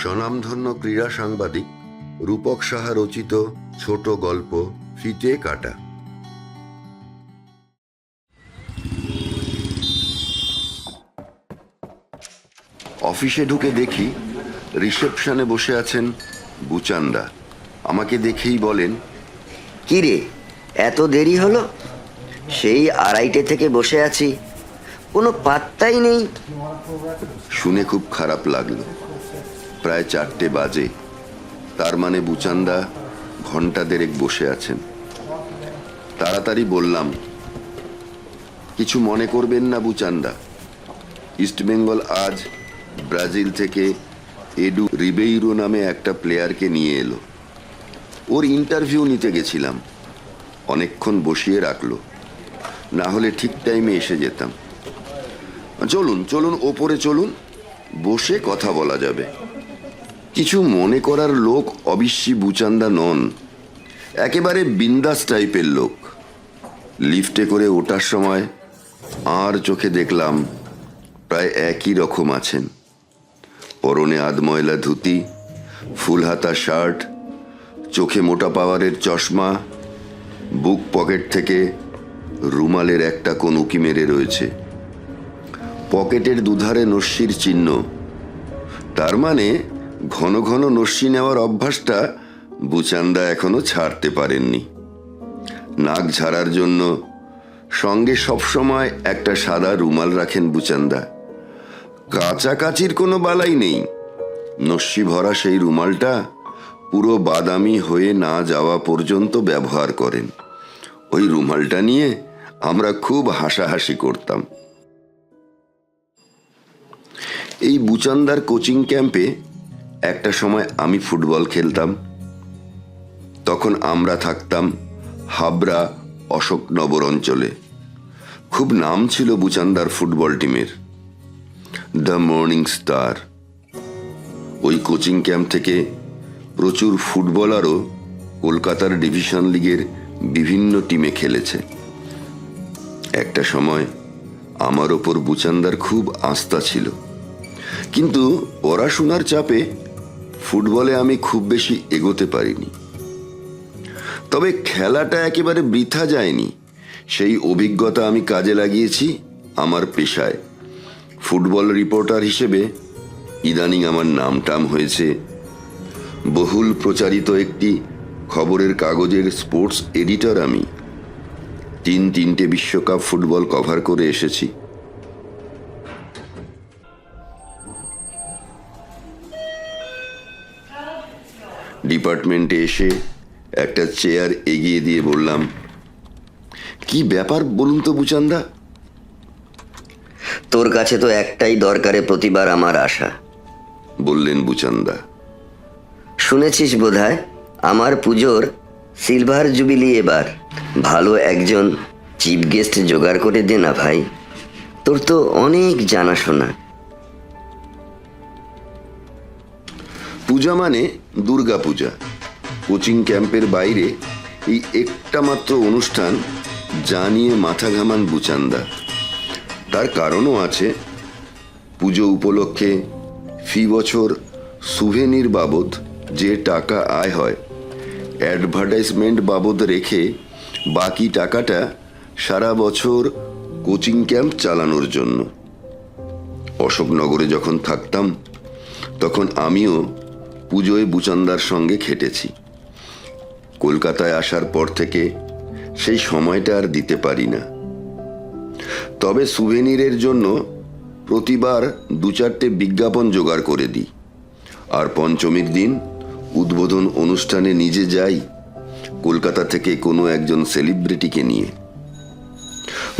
স্বনামধন্য ক্রীড়া সাংবাদিক রূপক সাহা রচিত ছোট গল্প ফিতে কাটা। অফিসে ঢুকে দেখি রিসেপশনে বসে আছেন বুচান্দা। আমাকে দেখেই বলেন, কি রে, এত দেরি হলো? সেই 2:30 থেকে বসে আছি, কোনো পাত্তাই নেই। শুনে খুব খারাপ লাগলো। প্রায় 4টে বাজে, তার মানে বুচান্দা ঘন্টা দেড়েক বসে আছেন। তাড়াতাড়ি বললাম, কিছু মনে করবেন না বুচান্দা, ইস্টবেঙ্গল আজ ব্রাজিল থেকে এডু রিবেইরো নামে একটা প্লেয়ারকে নিয়ে এলো। ওর ইন্টারভিউ নিতে গেছিলাম, অনেকক্ষণ বসিয়ে রাখলো, না হলে ঠিক টাইমে এসে যেতাম। চলুন চলুন ওপরে চলুন, বসে কথা বলা যাবে। কিছু মনে করার লোক অবশ্যই বুচান্দা নন, একেবারে বিন্দাস টাইপের লোক। লিফটে করে ওঠার সময় আর চোখে দেখলাম প্রায় একই রকম আছেন। পরনে আধময়লা ধুতি, ফুল হাতা শার্ট, চোখে মোটা পাওয়ারের চশমা, বুক পকেট থেকে রুমালের একটা কোণ উঁকি মেরে রয়েছে। পকেটের দুধারে নস্যির চিহ্ন, তার মানে ঘন ঘন নস্যি নেওয়ার অভ্যাসটা বুচান্দা এখনো ছাড়তে পারেননি। নাক ঝাড়ার জন্য সঙ্গে সবসময় একটা সাদা রুমাল রাখেন বুচান্দা। কাচাকাচির কোনো বালাই নেই, নস্যি ভরা সেই রুমালটা পুরো বাদামি হয়ে না যাওয়া পর্যন্ত ব্যবহার করেন। ওই রুমালটা নিয়ে আমরা খুব হাসাহাসি করতাম। এই বুচান্দার কোচিং ক্যাম্পে একটা সময় আমি ফুটবল খেলতাম। তখন আমরা থাকতাম হাবড়া অশোকনগর অঞ্চলে। খুব নাম ছিল বুচান্দার ফুটবল টিমের, দ্য মর্নিং স্টার। ওই কোচিং ক্যাম্প থেকে প্রচুর ফুটবলারও কলকাতার ডিভিশন লিগের বিভিন্ন টিমে খেলেছে। একটা সময় আমার ওপর বুচান্দার খুব আস্থা ছিল, কিন্তু পড়াশোনার চাপে ফুটবলে আমি খুব বেশি এগোতে পারিনি। তবে খেলাটা একেবারে বৃথা যায়নি, সেই অভিজ্ঞতা আমি কাজে লাগিয়েছি আমার পেশায়। ফুটবল রিপোর্টার হিসেবে ইদানিং আমার নামটাম হয়েছে। বহুল প্রচারিত একটি খবরের কাগজের স্পোর্টস এডিটর আমি। 3টে বিশ্বকাপ ফুটবল কভার করে এসেছি। ডিপার্টমেন্টে এসে একটা চেয়ার এগিয়ে দিয়ে বললাম, কি ব্যাপার বলুন তো বুচান্দা? তোর কাছে তো একটাই দরকারে প্রতিবার আমার আশা, বললেন বুচান্দা। শুনেছিস বোধহয় আমার পুজোর সিলভার জুবিলি এবার। ভালো একজন চিফ গেস্ট জোগাড় করে দে না ভাই, তোর তো অনেক জানাশোনা। পূজা মানে দুর্গা পূজা। কোচিং ক্যাম্পের বাইরে এই একটা মাত্র অনুষ্ঠান যা নিয়ে মাথা ঘামান বুচান্দা। তার কারণও আছে। পুজো উপলক্ষে ফি বছর সুভেনির বাবদ যে টাকা আয় হয়, অ্যাডভার্টাইজমেন্ট বাবদ রেখে বাকি টাকাটা সারা বছর কোচিং ক্যাম্প চালানোর জন্য। অশোকনগরে যখন থাকতাম তখন আমিও পুজোয় বুচান্দার সঙ্গে খেটেছি। কলকাতায় আসার পর থেকে সেই সময়টা আর দিতে পারি না। তবে সুভেনিরের জন্য প্রতিবার 2-4টে বিজ্ঞাপন জোগাড় করে দিই, আর পঞ্চমীর দিন উদ্বোধন অনুষ্ঠানে নিজে যাই কলকাতা থেকে কোনো একজন সেলিব্রিটিকে নিয়ে।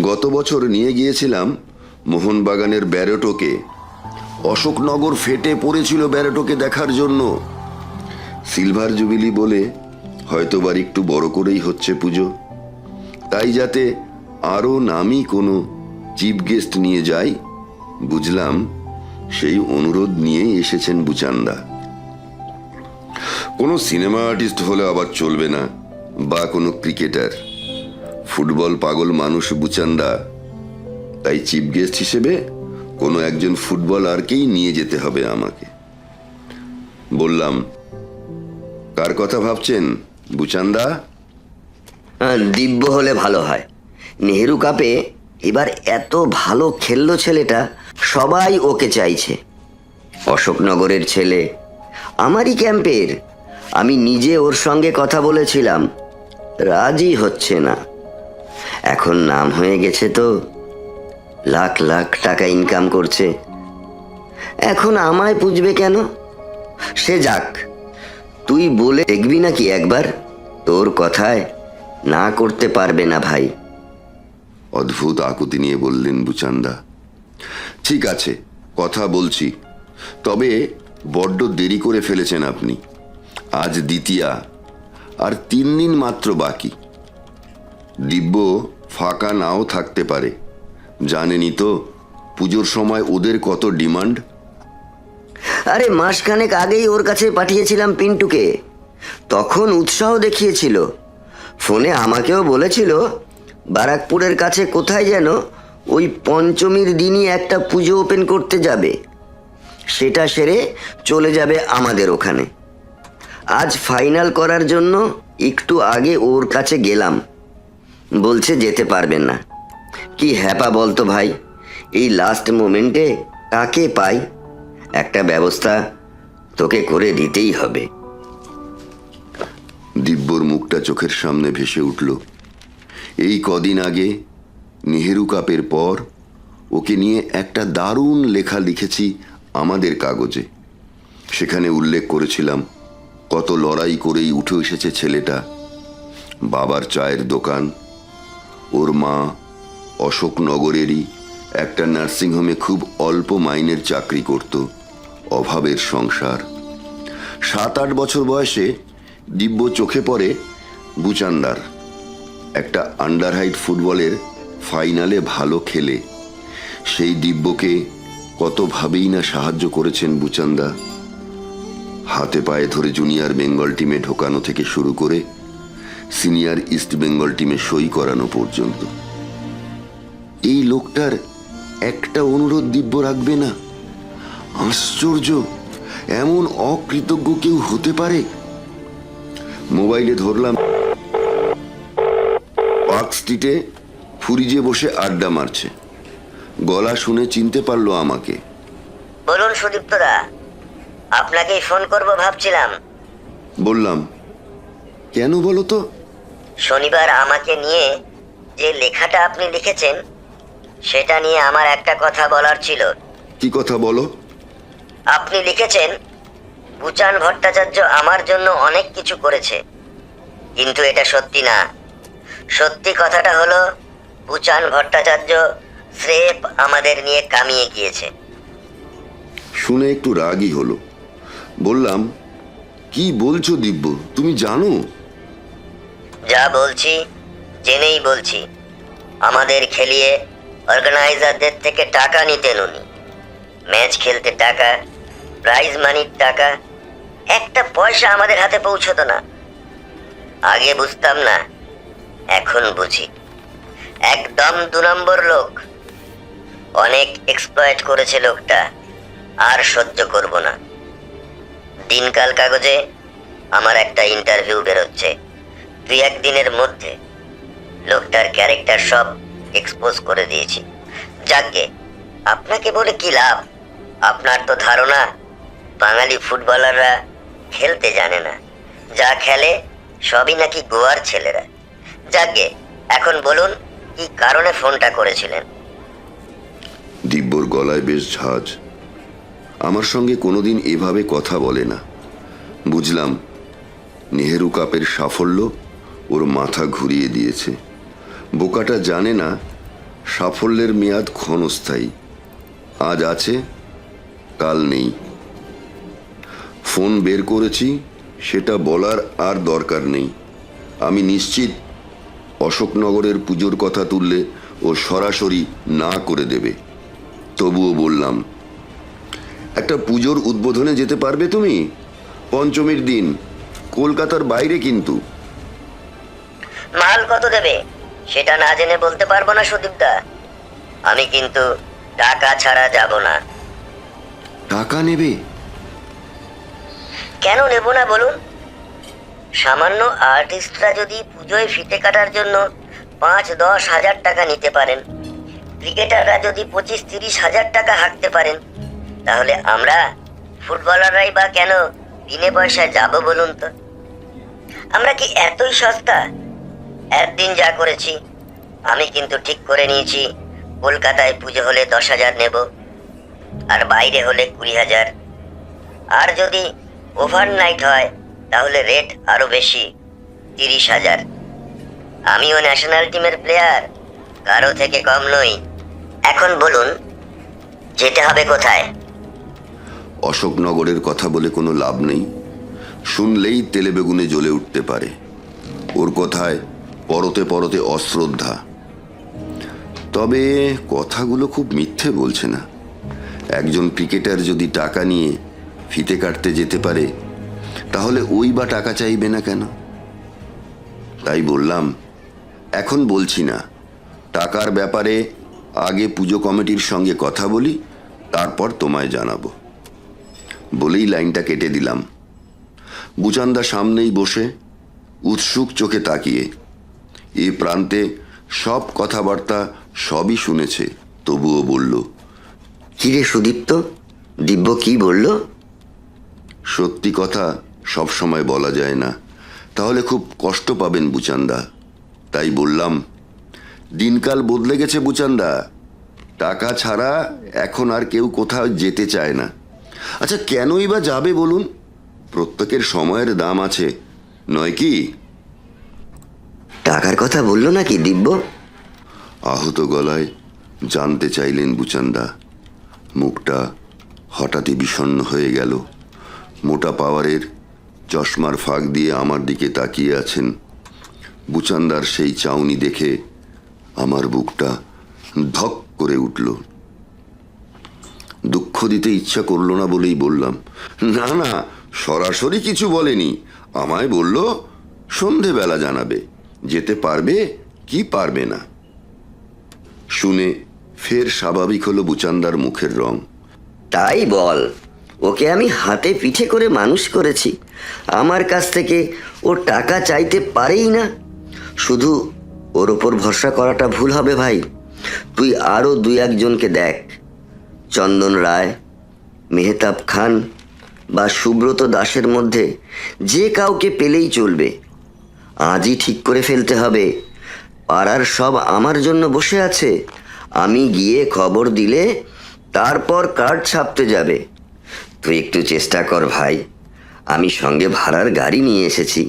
গত বছর নিয়ে গিয়েছিলাম মোহনবাগানের ব্যারেটোকে। অশোকনগর ফেটে পড়েছিল ব্যারেটোকে দেখার জন্য। সিলভার জুবিলি বলে হয়তোবার একটু বড় করেই হচ্ছে পুজো, তাই যাতে আরো নামি কোনো চিফ গেস্ট নিয়ে যাই, বুঝলাম সেই অনুরোধ নিয়েই এসেছেন বুচান্দা। কোনো সিনেমা আর্টিস্ট হলে আবার চলবে না, বা কোনো ক্রিকেটার। ফুটবল পাগল মানুষ বুচান্দা, তাই চিফ গেস্ট হিসেবে কোনো একজন ফুটবলারকেই নিয়ে যেতে হবে আমাকে। বললাম, কার কথা ভাবছেন বুচান্দা? দিব্য হলে ভালো হয়। নেহেরু কাপে এবার এত ভালো খেললো ছেলেটা, সবাই ওকে চাইছে। অশোকনগরের ছেলে, আমারই ক্যাম্পের। আমি নিজে ওর সঙ্গে কথা বলেছিলাম, রাজি হচ্ছে না। এখন নাম হয়ে গেছে তো, লাখ লাখ টাকা ইনকাম করছে। এখন আমায় পুজবে কেন? সে যাক, তুই বলে দেখবি নাকি একবার? তোর কথায় না করতে পারবে না ভাই। অদ্ভুত আকুতি নিয়ে বললেন বুচান্দা। ঠিক আছে, কথা বলছি, তবে বড্ড দেরি করে ফেলেছেন আপনি। আজ দ্বিতীয়া, আর 3 দিন মাত্র বাকি। দিব্য ফাঁকা নাও থাকতে পারে। জানেনই তো পুজোর সময় ওদের কত ডিমান্ড। আরে মাসখানেক আগেই ওর কাছে পাঠিয়েছিলাম পিন্টুকে, তখন উৎসাহ দেখিয়েছিল। ফোনে আমাকেও বলেছিল বারাকপুরের কাছে কোথায় যেন ওই পঞ্চমীর দিনই একটা পুজো ওপেন করতে যাবে, সেটা সেরে চলে যাবে আমাদের ওখানে। আজ ফাইনাল করার জন্য একটু আগে ওর কাছে গেলাম, বলছে যেতে পারবেন না। কি হ্যাপা বলতো ভাই, এই লাস্ট মোমেন্টে কাকে পাই? একটা ব্যবস্থা তোকে করে দিতেই হবে। দিব্যর মুখটা চোখের সামনে ভেসে উঠল। এই কদিন আগে নেহেরু কাপের পর ওকে নিয়ে একটা দারুণ লেখা লিখেছি আমাদের কাগজে। সেখানে উল্লেখ করেছিলাম কত লড়াই করেই উঠে এসেছে ছেলেটা। বাবার চায়ের দোকান, ওর মা অশোকনগরেরই একটা নার্সিংহোমে খুব অল্প মাইনের চাকরি করত, অভাবের সংসার। 7-8 বছর বয়সে দিব্য চোখে পড়ে বুচান্দার। একটা আন্ডার হাইট ফুটবলের ফাইনালে ভালো খেলে সেই দিব্যকে কতভাবেই না সাহায্য করেছেন বুচান্দা। হাতে পায়ে ধরে জুনিয়র বেঙ্গল টিমে ঢোকানো থেকে শুরু করে সিনিয়র ইস্ট বেঙ্গল টিমে সই করানো পর্যন্ত। এই লোকটার একটা অনুরোধ দিব্য রাখবে না? আশ্চর্য, এমন অকৃতজ্ঞ কেউ হতে পারে? মোবাইলে ধরলাম, পার্ক স্ট্রিটে ফুরিজে বসে আড্ডা মারছে। গলা শুনে চিনতে পারলো আমাকে। বলুন সুদীপ্তদা, আপনাকেই ফোন করব ভাবছিলাম। বললাম, কেন বলো তো? শনিবার আমাকে নিয়ে যে লেখাটা আপনি লিখেছেন, সেটা নিয়ে আমার একটা কথা বলার ছিল। কি কথা বলো? আপনি লিখেছেন বুচান ভট্টাচার্য আমার জন্য অনেক কিছু করেছে, কিন্তু এটা সত্যি না। সত্যি কথাটা হলো বুচান ভট্টাচার্য স্রেফ আমাদের নিয়ে কামিয়ে গিয়েছে। শুনে একটু রাগই হলো। বললাম, কি বলছো দিব্য, তুমি জানো? যা বলছি জেনেই বলছি। আমাদের খেলিয়ে অর্গানাইজারদের থেকে টাকা নিতেন উনি। ম্যাচ খেলতে টাকা, প্রাইজ মানির টাকা, একটা পয়সা আমাদের হাতে পৌঁছতো না। আগে বুঝতাম না, এখন বুঝি। একদম 2 নম্বর লোক। অনেক এক্সপ্লয়েট করেছে লোকটা, আর সহ্য করব না। দিনকাল কাগজে আমার একটা ইন্টারভিউ বেরোচ্ছে। 2-1 দিনের মধ্যে লোকটার ক্যারেক্টার সব এক্সপোজ করে দিয়েছি। যাকগে, আপনাকে বলে কি লাভ? আপনার তো ধারণা বাঙালি ফুটবলাররা খেলতে জানে না, যা খেলে সবই নাকি গোয়ার ছেলেরা। যাকগে, এখন বলুন কি কারণে ফোনটা করেছিলেন? দিব্যর গলায় বেশ ঝাঁজ। আমার সঙ্গে কোনোদিন এভাবে কথা বলে না। বুঝলাম নেহেরু কাপের সাফল্য ওর মাথা ঘুরিয়ে দিয়েছে। বোকাটা জানে না সাফল্যের মেয়াদ ক্ষণস্থায়ী। আজ আছে, কাল নেই। ফোন বের করেছি, সেটা বলার আর দরকার নেই। আমি নিশ্চিত অশোকনগরের পুজোর কথা তুললে ও সরাসরি না করে দেবে। তবুও বললাম, একটা পুজোর উদ্বোধনে যেতে পারবে তুমি? পঞ্চমীর দিন, কলকাতার বাইরে কিন্তু। মাল কত দেবে সেটা না জেনে বলতে পারবো না সুদীপদা। আমি কিন্তু টাকা ছাড়া যাব না। টাকা নেবে? কেন নেব না বলুন? সামান্য আর্টিস্টরা যদি পুজোয় ফিতে কাটার জন্য 5-10 হাজার টাকা নিতে পারেন, ক্রিকেটাররা যদি 25-30 হাজার টাকা হাঁকতে পারেন, তাহলে আমরা ফুটবলাররাই বা কেন বিনে পয়সায় যাব বলুন তো? আমরা কি এতই সস্তা? একদিন যা করেছি, আমি কিন্তু ঠিক করে নিয়েছি কলকাতায় পুজো হলে 10,000 নেব, আর বাইরে হলে 20,000। আর যদি ওভারনাইট হয় তাহলে রেট আরো বেশি, 30,000। আমিও ন্যাশনাল টিমের প্লেয়ার, কারো থেকে কম নই। এখন বলুন, যেতে হবে কোথায়? অশোকনগরের কথা বলে কোনো লাভ নেই, শুনলেই তেলে বেগুনে জ্বলে উঠতে পারে। ওর কথায় পরতে পরতে অশ্রদ্ধা। তবে কথাগুলো খুব মিথ্যে বলছে না। একজন ক্রিকেটার যদি টাকা নিয়ে ফিতে কাটতে যেতে পারে, তাহলে ওই বা টাকা চাইবে না কেন? তাই বললাম, এখন বলছি না, টাকার ব্যাপারে আগে পুজো কমিটির সঙ্গে কথা বলি, তারপর তোমায় জানাবো। বলেই লাইনটা কেটে দিলাম। বুচান্দা সামনেই বসে উৎসুক চোখে তাকিয়ে। এই প্রান্তে সব কথাবার্তা সবই শুনেছে, তবুও বলল, কিরে সুদীপ্ত, দিব্য কি বলল? সত্যি কথা সব সময় বলা যায় না, তাহলে খুব কষ্ট পাবেন বুচান্দা। তাই বললাম, দিনকাল বদলে গেছে বুচান্দা, টাকা ছাড়া এখন আর কেউ কোথাও যেতে চায় না। আচ্ছা, কেনই বা যাবে বলুন? প্রত্যেকের সময়ের দাম আছে, নয় কি? টাকার কথা বললো নাকি দিব্য? আহত গলায় জানতে চাইলেন বুচান্দা। মুখটা হঠাৎই বিষণ্ণ হয়ে গেল। মোটা পাওয়ারের চশমার ফাঁক দিয়ে আমার দিকে তাকিয়ে আছেন। বুচান্দার সেই চাউনি দেখে আমার বুকটা ধক করে উঠল। দুঃখ দিতে ইচ্ছা করলো না বলেই বললাম, না না, সরাসরি কিছু বলেনি। আমায় বলল সন্ধেবেলা জানাবে, যেতে পারবে কি পারবে না। শুনে ফের স্বাভাবিক হলো বুচান্দার মুখের রং। তাই বল, ওকে আমি হাতে পিঠে করে মানুষ করেছি, আমার কাছ থেকে ও টাকা চাইতে পারেই না। শুধু ওর ওপর ভরসা করাটা ভুল হবে ভাই। তুই আরও 2-1জনকে দেখ, চন্দন রায়, মেহতাব খান বা সুব্রত দাসের মধ্যে যে কাউকে পেলেই চলবে। আজই ঠিক করে ফেলতে হবে, পাড়ার সব আমার জন্য বসে আছে, আমি গিয়ে খবর দিলে তারপর কার্ড ছাপতে যাবে। তুই একটু চেষ্টা কর ভাই, আমি সঙ্গে ভাড়ার গাড়ি নিয়ে এসেছি,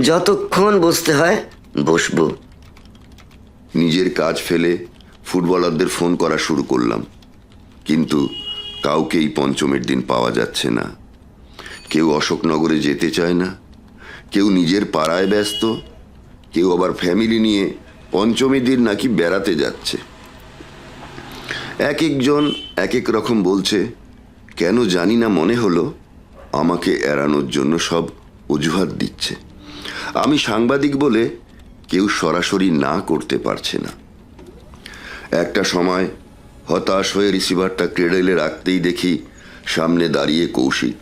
যতক্ষণ বসতে হয় বসবো। নিজের কাজ ফেলে ফুটবলারদের ফোন করা শুরু করলাম, কিন্তু কাউকেই পঞ্চমের দিন পাওয়া যাচ্ছে না। কেউ অশোকনগরে যেতে চায় না, কেউ নিজের পাড়ায় ব্যস্ত, কেউ আবার ফ্যামিলি নিয়ে পঞ্চমীর দিন নাকি বেড়াতে যাচ্ছে। এক একজন এক এক রকম বলছে। কেন জানি না, মনে হলো আমাকে এড়ানোর জন্য সব অজুহাত দিচ্ছে। আমি সাংবাদিক বলে কেউ সরাসরি না করতে পারছে না। একটা সময় হতাশ হয়ে রিসিভারটা ক্রেডেলে রাখতেই দেখি সামনে দাঁড়িয়ে কৌশিক,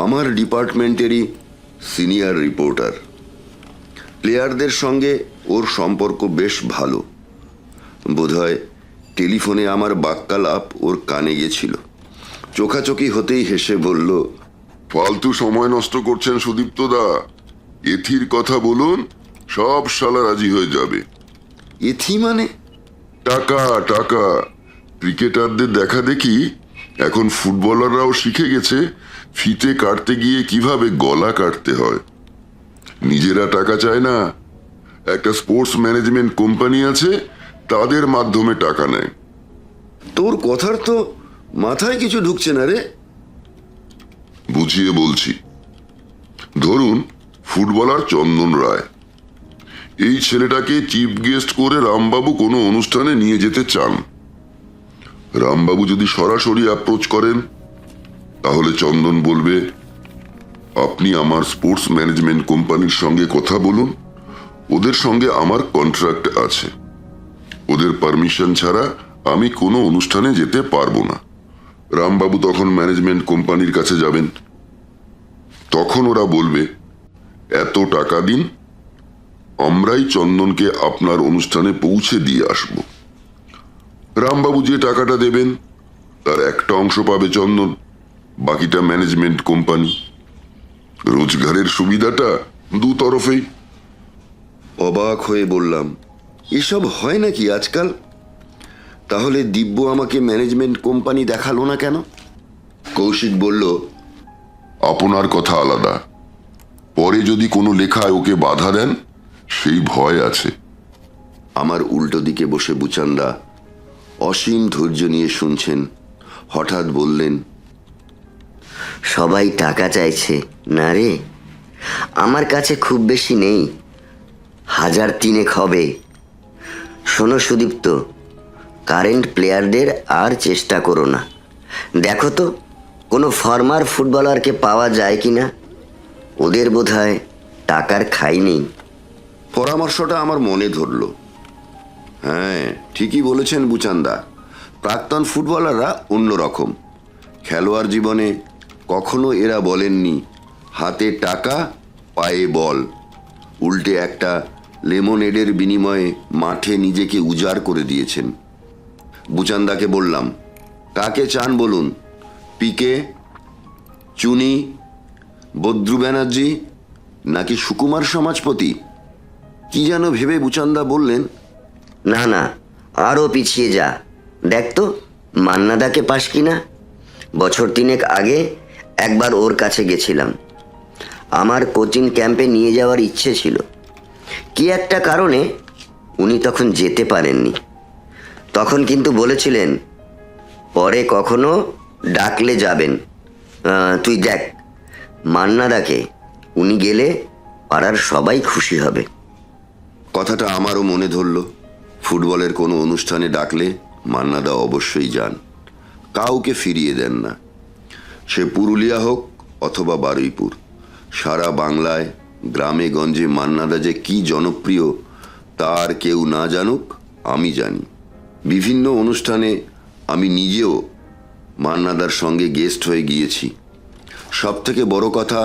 আমার ডিপার্টমেন্টেরই সিনিয়র রিপোর্টার। প্লেয়ারদের সঙ্গে ওর সম্পর্ক বেশ ভালো। বোধহয় টেলিফোনে আমার বাক্যালাপ ওর কানে গেছিল। চোখাচোখি হতেই হেসে বলল, ফালতু সময় নষ্ট করছেন সুদীপ্ত দা, এথির কথা বলুন, সব শালা রাজি হয়ে যাবে। এথি মানে? টাকা টাকা, ক্রিকেটারদের দেখা দেখি এখন ফুটবলাররাও শিখে গেছে ফিতে কাটতে গিয়ে কিভাবে গলা কাটতে হয়। নিজেরা টাকা চায় না, একটা স্পোর্টস ম্যানেজমেন্ট কোম্পানি আছে, তাদের মাধ্যমে টাকা নেয়। তোর কথার তো মাথায় কিছু ঢুকছে না রে। বুঝিয়ে বলছি। ধরুন ফুটবলার চন্দন রায়, এই ছেলেটাকে চিফ গেস্ট করে রামবাবু কোনো অনুষ্ঠানে নিয়ে যেতে চান। রামবাবু যদি সরাসরি অ্যাপ্রোচ করেন, তাহলে চন্দন বলবে, আপনি আমার স্পোর্টস ম্যানেজমেন্ট কোম্পানির সঙ্গে কথা বলুন, ওদের সঙ্গে আমার কন্ট্রাক্ট আছে, ওদের পারমিশন ছাড়া আমি কোনো অনুষ্ঠানে যেতে পারবো না। রামবাবু তখন ম্যানেজমেন্ট কোম্পানির কাছে যাবেন, তখন ওরা বলবে, এত টাকা দিন, আমরাই চন্দনকে আপনার অনুষ্ঠানে পৌঁছে দিয়ে আসব। রামবাবু যে টাকাটা দেবেন তার একটা অংশ পাবে চন্দন, বাকিটা ম্যানেজমেন্ট কোম্পানি। রোজগারের সুবিধাটা দু তরফেই। অবাক হয়ে বললাম, এসব হয় নাকি আজকাল? তাহলে দিব্য আমাকে ম্যানেজমেন্ট কোম্পানি দেখালো না কেন? কৌশিক বলল, আপনার কথা আলাদা, পরে যদি কোনো লেখায় ওকে বাধা দেন সেই ভয় আছে। আমার উল্টো দিকে বসে বুচান্দা অসীম ধৈর্য নিয়ে শুনছেন। হঠাৎ বললেন, সবাই টাকা চাইছে না রে, আমার কাছে খুব বেশি নেই, 1,000 হবে। শোনো সুদীপ্ত, কারেন্ট প্লেয়ারদের আর চেষ্টা করো না, দেখো তো কোনো ফর্মার ফুটবলারকে পাওয়া যায় কি না। ওদের বোধহয় টাকার খাই নেই। পরামর্শটা আমার মনে ধরল। হ্যাঁ, ঠিকই বলেছেন বুচান্দা। প্রাক্তন ফুটবলাররা অন্যরকম। খেলোয়াড় জীবনে কখনো এরা বলেননি হাতে টাকা পায়ে বল। উল্টে একটা লেমনেডের বিনিময়ে মাঠে নিজেকে উজাড় করে দিয়েছেন। বুচান্দাকে বললাম, কাকে চান বলুন? পিকে, চুনি, বদ্রু ব্যানার্জি নাকি সুকুমার সমাজপতি? কি যেন ভেবে বুচান্দা বললেন, না না, আরও পিছিয়ে যা, দেখ তো মান্নাদাকে পাস কিনা। বছর 3 আগে একবার ওর কাছে গেছিলাম, আমার কোচিং ক্যাম্পে নিয়ে যাওয়ার ইচ্ছে ছিল। কি একটা কারণে উনি তখন যেতে পারেননি। তখন কিন্তু বলেছিলেন পরে কখনো ডাকলে যাবেন। তুই দেখ মান্নাদাকে, উনি গেলে পাড়ার সবাই খুশি হবে। কথাটা আমারও মনে ধরল। ফুটবলের কোনো অনুষ্ঠানে ডাকলে মান্নাদা অবশ্যই যান, কাউকে ফিরিয়ে দেন না। সে পুরুলিয়া হোক অথবা বারুইপুর, সারা বাংলায় গ্রামে গঞ্জে মান্নাদা যে কি জনপ্রিয় তার কেউ না জানুক, আমি জানি। বিভিন্ন অনুষ্ঠানে আমি নিজেও মান্নাদার সঙ্গে গেস্ট হয়ে গিয়েছি। সব থেকে বড় কথা,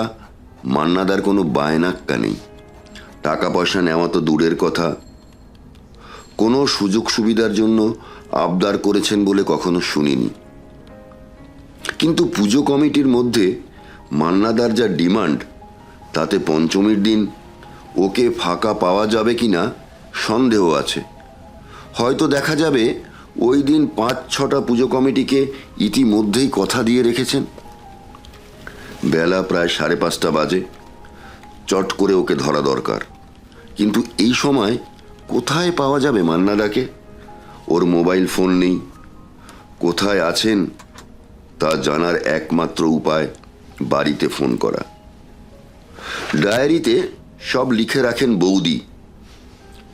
মান্নাদার কোনো বায়নাক্কা নেই। টাকা পয়সা নেওয়া তো দূরের কথা, কোনো সুযোগ সুবিধার জন্য আবদার করেছেন বলে কখনো শুনিনি। কিন্তু পুজো কমিটির মধ্যে মান্নাদার যা ডিমান্ড, তাতে পঞ্চমীর দিন ওকে ফাঁকা পাওয়া যাবে কিনা সন্দেহ আছে। হয়তো দেখা যাবে ওই দিন 5-6টা পুজো কমিটিকে ইতিমধ্যেই কথা দিয়ে রেখেছেন। বেলা প্রায় 5:30 বাজে। চট করে ওকে ধরা দরকার। কিন্তু এই সময় কোথায় পাওয়া যাবে মান্নাদাকে? ওর মোবাইল ফোন নেই। কোথায় আছেন তা জানার একমাত্র উপায় বাড়িতে ফোন করা। ডায়েরিতে সব লিখে রাখেন বৌদি।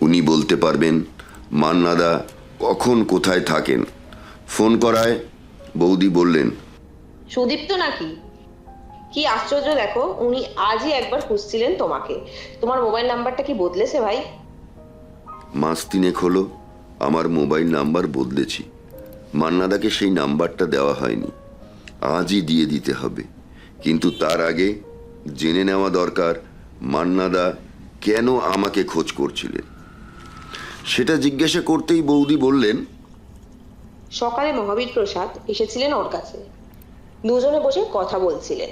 উনি বলতে পারবেন মান্নাদা কখন কোথায় থাকেন। ফোন করায় বৌদি বললেন, সুদীপ্ত নাকি? কি আশ্চর্য, দেখো উনি আজই একবার খুঁজছিলেন তোমাকে। তোমার মোবাইল নাম্বারটা কি বদলেছে ভাই? 3 মাস হলো আমার মোবাইল নাম্বার বদলেছি। মান্নাদাকে সেই নাম্বারটা দেওয়া হয়নি, আজই দিয়ে দিতে হবে। কিন্তু তার আগে জেনে নেওয়া দরকার মান্নাদা কেন আমাকে খোঁজ করছিলেন। সেটা জিজ্ঞাসা করতেই বৌদি বললেন, সকালে মহাবীর প্রসাদ এসেছিলেন ওর কাছে, দুজনে বসে কথা বলছিলেন।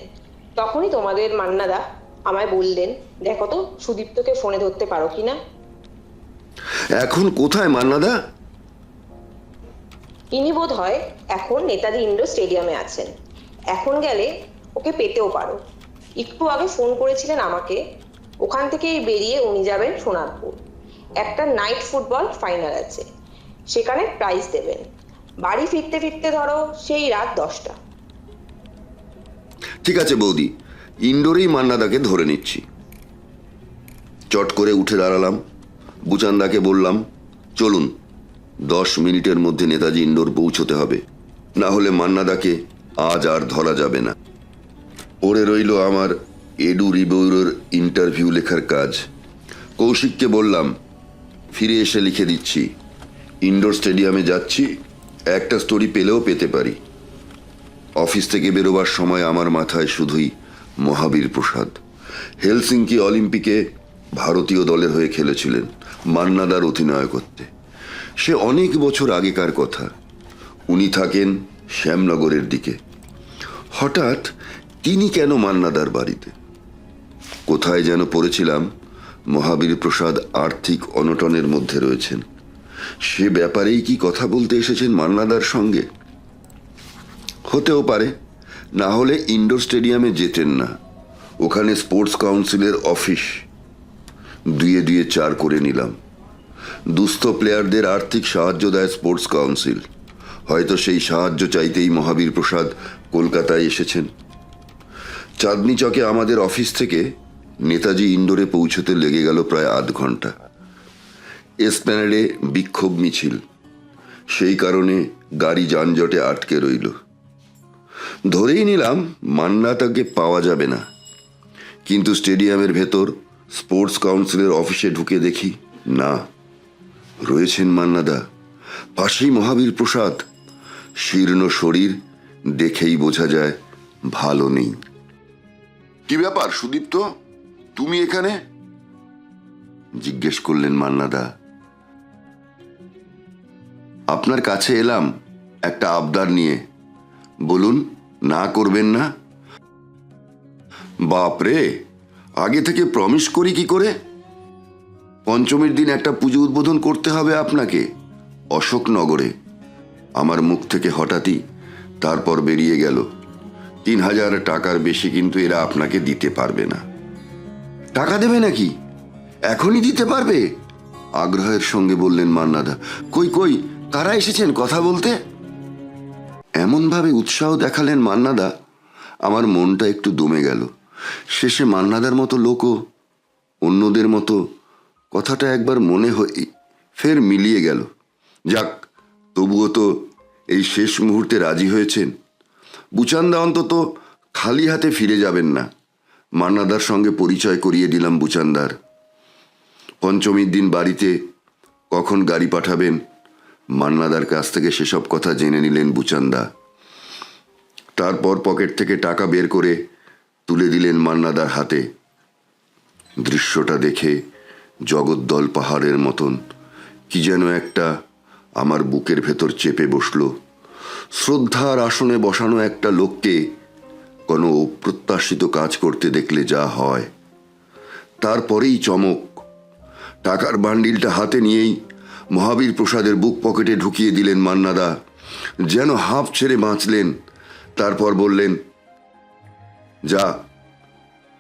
তখনই তোমাদের মান্নাদা আমায় বললেন, দেখো তো সুদীপ্তকে ফোনে ধরতে পারো কিনা। এখন কোথায় মান্নাদা? ইনি বোধ হয় এখন নেতাজি ইন্ডোর স্টেডিয়ামে আছেন। এখন গেলে ওকে পেতেও পারো। একটু আগে ফোন করেছিলেন আমাকে। ওখান থেকেই বেরিয়ে উনি যাবেন সোনারপুর। একটা নাইট ফুটবল ফাইনাল আছে, সেখানে প্রাইজ দেবেন। বাড়ি ফিরতে ফিরতে ধরো সেই রাত 10টা। ঠিক আছে বৌদি, ইন্ডোরেই মান্নাদাকে ধরে নিচ্ছি। চট করে উঠে দাঁড়ালাম। বুচান্দাকে বললাম, চলুন, 10 মিনিটের মধ্যে নেতাজি ইন্ডোর পৌঁছতে হবে, না হলে মান্নাদাকে আজ আর ধরা যাবে না। পড়ে রইল আমার এডু রিভিউর ইন্টারভিউ লেখার কাজ। কৌশিককে বললাম, ফিরে এসে লিখে দিচ্ছি। ইন্ডোর স্টেডিয়ামে যাচ্ছি, একটা স্টোরি পেলেও পেতে পারি। অফিস থেকে বেরোবার সময় আমার মাথায় শুধুই মহাবীর প্রসাদ হেলসিঙ্কি অলিম্পিকে ভারতীয় দলের হয়ে খেলেছিলেন মান্নাদার অধিনায়কত্বে। সে অনেক বছর আগেকার কথা। উনি থাকেন শ্যামনগরের দিকে। হঠাৎ তিনি কেন মান্নাদার বাড়িতে? কোথায় যেন পড়েছিলাম মহাবীর প্রসাদ আর্থিক অনটনের মধ্যে রয়েছেন। সে ব্যাপারেই কি কথা বলতে এসেছেন মান্নাদার সঙ্গে? হতেও পারে, না হলে ইন্ডোর স্টেডিয়ামে যেতেন না। ওখানে স্পোর্টস কাউন্সিলের অফিস। দুয়ে দুয়ে 4 করে নিলাম। দুস্থ প্লেয়ারদের আর্থিক সাহায্য দেয় স্পোর্টস কাউন্সিল। হয়তো সেই সাহায্য চাইতেই মহাবীর প্রসাদ কলকাতায় এসেছেন। চাঁদনি চকে আমাদের অফিস থেকে নেতাজি ইন্ডোরে পৌঁছতে লেগে গেল প্রায় আধ ঘন্টা। এসপ্ল্যানেডে বিক্ষোভ মিছিল, সেই কারণে গাড়ি যানজটে আটকে রইল। ধরেই নিলাম মান্নাদাকে পাওয়া যাবে না, কিন্তু স্টেডিয়ামের ভেতর স্পোর্টস কাউন্সিলের অফিসে ঢুকে দেখি না, রয়েছেন মান্নাদা। পাশেই মহাবীর প্রসাদ। শীর্ণ শরীর, দেখেই বোঝা যায় ভালো নেই। কি ব্যাপার সুদীপ্ত, তুমি এখানে? জিজ্ঞেস করলেন মান্নাদা। আপনার কাছে এলাম একটা আবদার নিয়ে, বলুন, না করবেন না? বাপরে, আগে থেকে প্রমিস করি কি করে? পঞ্চমীর দিন একটা পুজো উদ্বোধন করতে হবে আপনাকে অশোকনগরে। আমার মুখ থেকে হঠাৎই তারপর বেরিয়ে গেল, 3000 টাকার বেশি কিন্তু এরা আপনাকে দিতে পারবে না। টাকা দেবে নাকি? এখনই দিতে পারবে? আগ্রহের সঙ্গে বললেন মান্নাদা। কই কই, কারা এসেছেন কথা বলতে? এমনভাবে উৎসাহ দেখালেন মান্নাদা, আমার মনটা একটু দমে গেল। শেষে মান্নাদার মতো লোকও অন্যদের মতো কথাটা একবার মনে হয়ে ফের মিলিয়ে গেল। যাক, তবুও তো এই শেষ মুহূর্তে রাজি হয়েছেন। বুচান্দা অন্তত খালি হাতে ফিরে যাবেন না। মান্নাদার সঙ্গে পরিচয় করিয়ে দিলাম বুচান্দার। পঞ্চমীর দিন বাড়িতে কখন গাড়ি পাঠাবেন, মান্নাদার কাছ থেকে সেসব কথা জেনে নিলেন বুচান্দা। তারপর পকেট থেকে টাকা বের করে তুলে দিলেন মান্নাদার হাতে। দৃশ্যটা দেখে জগদ্দল পাহাড়ের মতন কি যেন একটা আমার বুকের ভেতর চেপে বসল। শ্রদ্ধার আসনে বসানো একটা লোককে কোনো অপ্রত্যাশিত কাজ করতে দেখলে যা হয়। তারপরেই চমক। টাকার বান্ডিলটা হাতে নিয়েই মহাবীর প্রসাদের বুক পকেটে ঢুকিয়ে দিলেন মান্নাদা। যেন হাঁপ ছেড়ে বাঁচলেন। তারপর বললেন, যা,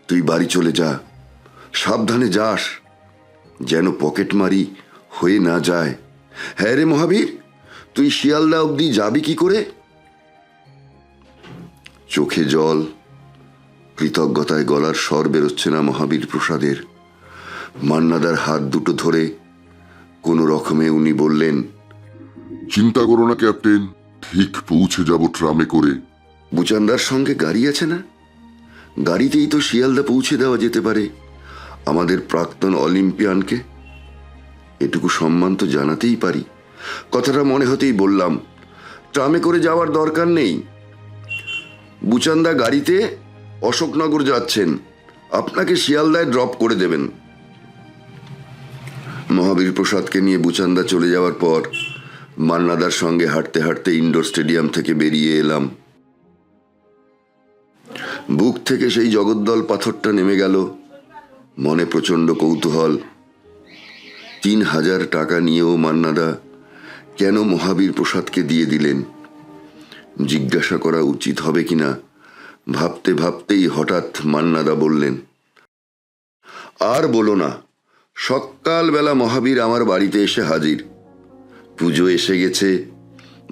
তুই বাড়ি চলে যা, সাবধানে যাস, যেন পকেটমারি হয়ে না যায়। হ্যাঁ রে মহাবীর, তুই শিয়ালদা অবধি যাবি কি করে? চোখে জল, কৃতজ্ঞতায় গলার স্বর বেরোচ্ছে না মহাবীর প্রসাদের। মান্নাদার হাত দুটো ধরে কোনো রকমে উনি বললেন, চিন্তা করো না ক্যাপ্টেন, ঠিক পৌঁছে যাব ট্রামে করে। বুচান্দার সঙ্গে গাড়ি আছে না? গাড়িতেই তো শিয়ালদা পৌঁছে দেওয়া যেতে পারে আমাদের প্রাক্তন অলিম্পিয়ানকে। এটুকু সম্মান তো জানাতেই পারি। কথাটা মনে হতেই বললাম, ট্রামে করে যাওয়ার দরকার নেই। বুচান্দা গাড়িতে অশোকনগর যাচ্ছেন, আপনাকে শিয়ালদায় ড্রপ করে দেবেন। মহাবীর প্রসাদকে নিয়ে বুচান্দা চলে যাওয়ার পর মান্নাদার সঙ্গে হাঁটতে হাঁটতে ইন্ডোর স্টেডিয়াম থেকে বেরিয়ে এলাম। বুক থেকে সেই জগদ্দল পাথরটা নেমে গেল। মনে প্রচণ্ড কৌতূহল। 3000 টাকা নিয়েও মান্নাদা কেন মহাবীর প্রসাদকে দিয়ে দিলেন? জিজ্ঞাসা করা উচিত হবে কিনা ভাবতে ভাবতেই হঠাৎ মান্নাদা বললেন, আর বলো না, সকালবেলা মহাবীর আমার বাড়িতে এসে হাজির। পুজো এসে গেছে,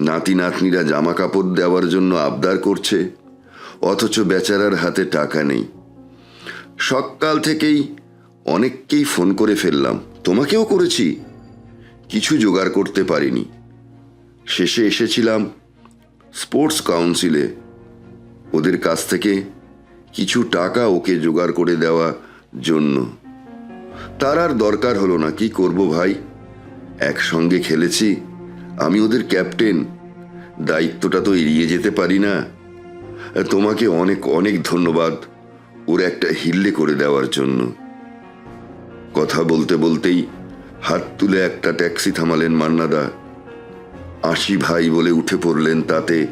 নাতি নাতনিরা জামা কাপড় দেওয়ার জন্য আবদার করছে, অথচ বেচারার হাতে টাকা নেই। সকাল থেকেই অনেককেই ফোন করে ফেললাম, তোমাকেও করেছি, কিছু জোগাড় করতে পারিনি। শেষে এসেছিলাম স্পোর্টস কাউন্সিলে, ওদের কাছ থেকে কিছু টাকা ওকে জোগাড় করে দেওয়া জন্য। তার আর দরকার হলো না। কি করব ভাই, একসঙ্গে খেলেছি, আমি ওদের ক্যাপ্টেন, দায়িত্বটা তো এড়িয়ে যেতে পারি না। তোমাকে অনেক অনেক ধন্যবাদ, ওর একটা হিল্লে করে দেওয়ার জন্য। কথা বলতে বলতেই হাত তুলে একটা ট্যাক্সি থামালেন মান্নাদা। 80 ভাই বলে উঠে পড়লেন তাতে।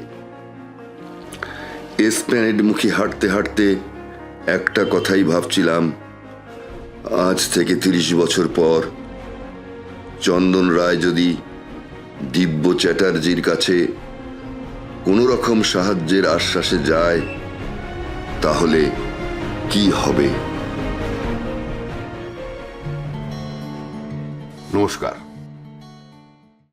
এসপ্ল্যানেড মুখে হাঁটতে হাঁটতে একটা কথাই ভাবছিলাম, আজ থেকে 30 বছর পর চন্দন রায় যদি দিব্য চ্যাটার্জির কাছে কোনো রকম সাহায্যের আশ্বাসে যায় তাহলে কি হবে। নমস্কার।